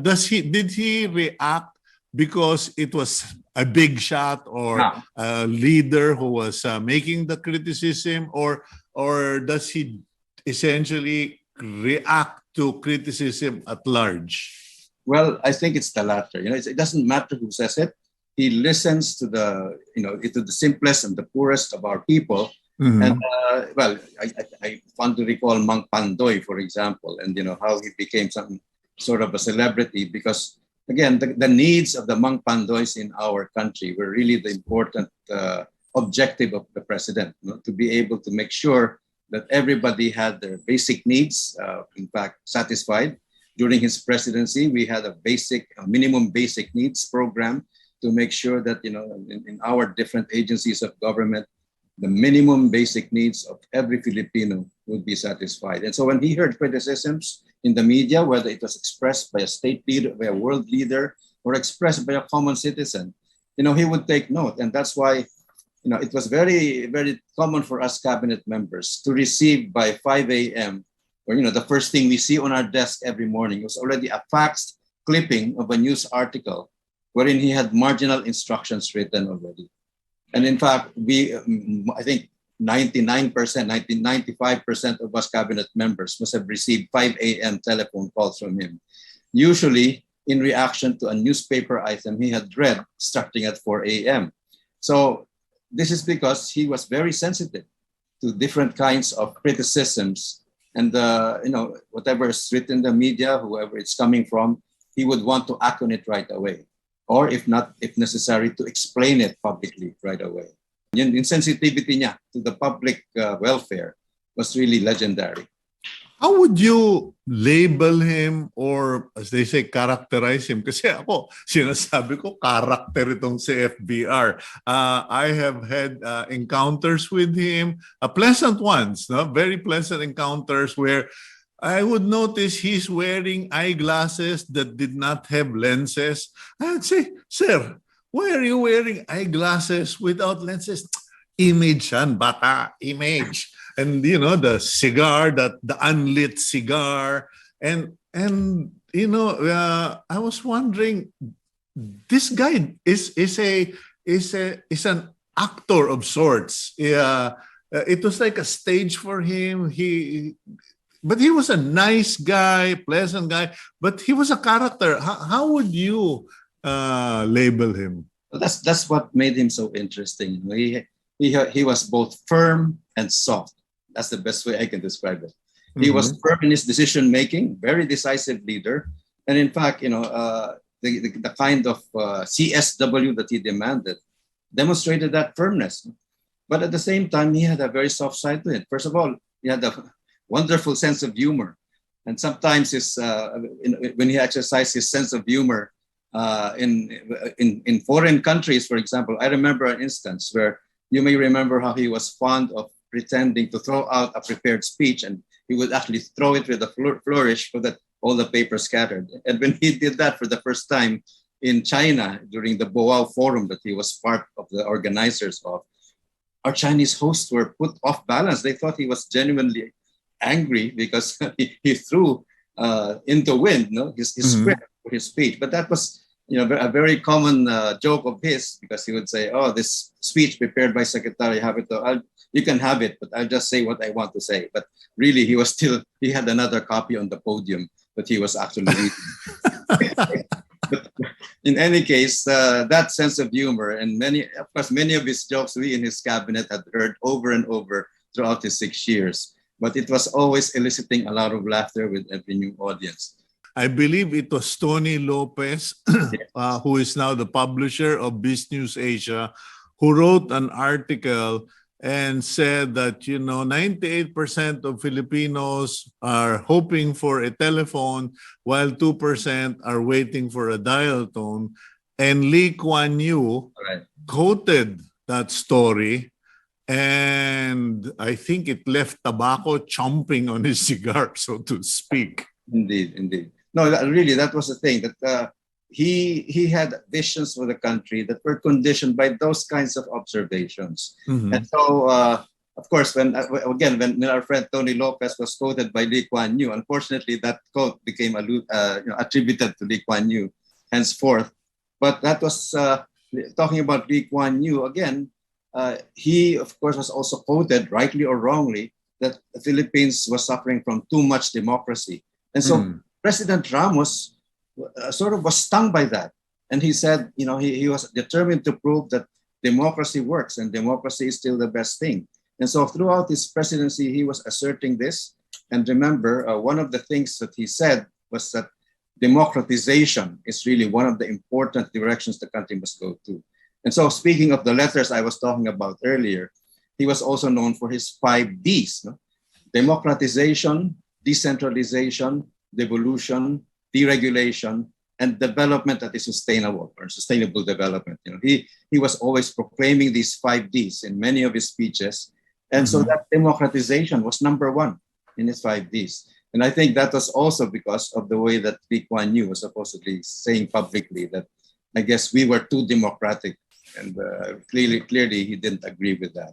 Did he react because it was a big shot or Now, a leader who was making the criticism, or does he essentially react to criticism at large? well, I think it's the latter. It doesn't matter who says it. He listens to to the simplest and the poorest of our people. Mhm. And well, I want to recall Mang Pandoy, for example, and how he became some sort of a celebrity because, again, the needs of the Mang Pandoys in our country were really the important objective of the president, to be able to make sure that everybody had their basic needs, in fact, satisfied. During his presidency, we had a minimum basic needs program to make sure that, in our different agencies of government, the minimum basic needs of every Filipino would be satisfied. And so when he heard criticisms in the media, whether it was expressed by a state leader, by a world leader, or expressed by a common citizen, he would take note. And that's why, it was very, very common for us cabinet members to receive by 5 a.m. or, the first thing we see on our desk every morning was already a faxed clipping of a news article wherein he had marginal instructions written already. And in fact, I think 99%, 95% of us cabinet members must have received 5 a.m. telephone calls from him, usually in reaction to a newspaper item he had read starting at 4 a.m. So this is because he was very sensitive to different kinds of criticisms. And, whatever is written in the media, whoever it's coming from, he would want to act on it right away. Or if necessary, to explain it publicly right away. Yung sensitivity niya to the public welfare was really legendary. How would you label him or, as they say, characterize him? Kasi ako, sinasabi ko, character itong si FVR. I have had encounters with him, pleasant ones, no? Very pleasant encounters where I would notice he's wearing eyeglasses that did not have lenses. I would say, sir, why are you wearing eyeglasses without lenses? Image yan, bata, image. And the cigar, the unlit cigar. And I was wondering, this guy is an actor of sorts. It was like a stage for him. But he was a nice guy, pleasant guy, but he was a character. How would you label him? Well, that's what made him so interesting. He was both firm and soft. That's the best way I can describe it. Mm-hmm. He was firm in his decision making, very decisive leader, and in fact, the kind of CSW that he demanded demonstrated that firmness. But at the same time, he had a very soft side to it. First of all, he had a wonderful sense of humor, and sometimes when he exercised his sense of humor in foreign countries, for example, I remember an instance where you may remember how he was fond of pretending to throw out a prepared speech, and he would actually throw it with a flourish so that all the paper scattered. And when he did that for the first time in China during the Boao Forum that he was part of the organizers of, our Chinese hosts were put off balance. They thought he was genuinely angry because he threw into wind his script for his speech. But that was a very common joke of his, because he would say, "Oh, this speech prepared by Secretary Habito, you can have it, but I'll just say what I want to say." But really, he had another copy on the podium that he was actually reading. But in any case, that sense of humor and many of his jokes we in his cabinet had heard over and over throughout his 6 years. But it was always eliciting a lot of laughter with every new audience. I believe it was Tony Lopez, who is now the publisher of BizNews Asia, who wrote an article and said that 98% of Filipinos are hoping for a telephone while 2% are waiting for a dial tone. And Lee Kuan Yew quoted that story, and I think it left tobacco chomping on his cigar, so to speak. Indeed. No, really, that was the thing, that he had visions for the country that were conditioned by those kinds of observations. Mm-hmm. And so of course, when our friend Tony Lopez was quoted by Lee Kuan Yew, unfortunately that quote became attributed to Lee Kuan Yew henceforth. But that was talking about Lee Kuan Yew again. He, of course, was also quoted, rightly or wrongly, that the Philippines was suffering from too much democracy. And so President Ramos sort of was stung by that. And he said, he was determined to prove that democracy works and democracy is still the best thing. And so throughout his presidency, he was asserting this. And remember, one of the things that he said was that democratization is really one of the important directions the country must go to. And so speaking of the letters I was talking about earlier, he was also known for his 5 Ds: democratization, decentralization, devolution, deregulation, and development that is sustainable, or sustainable development. He was always proclaiming these 5 Ds in many of his speeches. And so that democratization was number 1 in his 5 Ds. And I think that was also because of the way that Lee Kuan Yew was supposedly saying publicly that, I guess, we were too democratic. And clearly he didn't agree with that.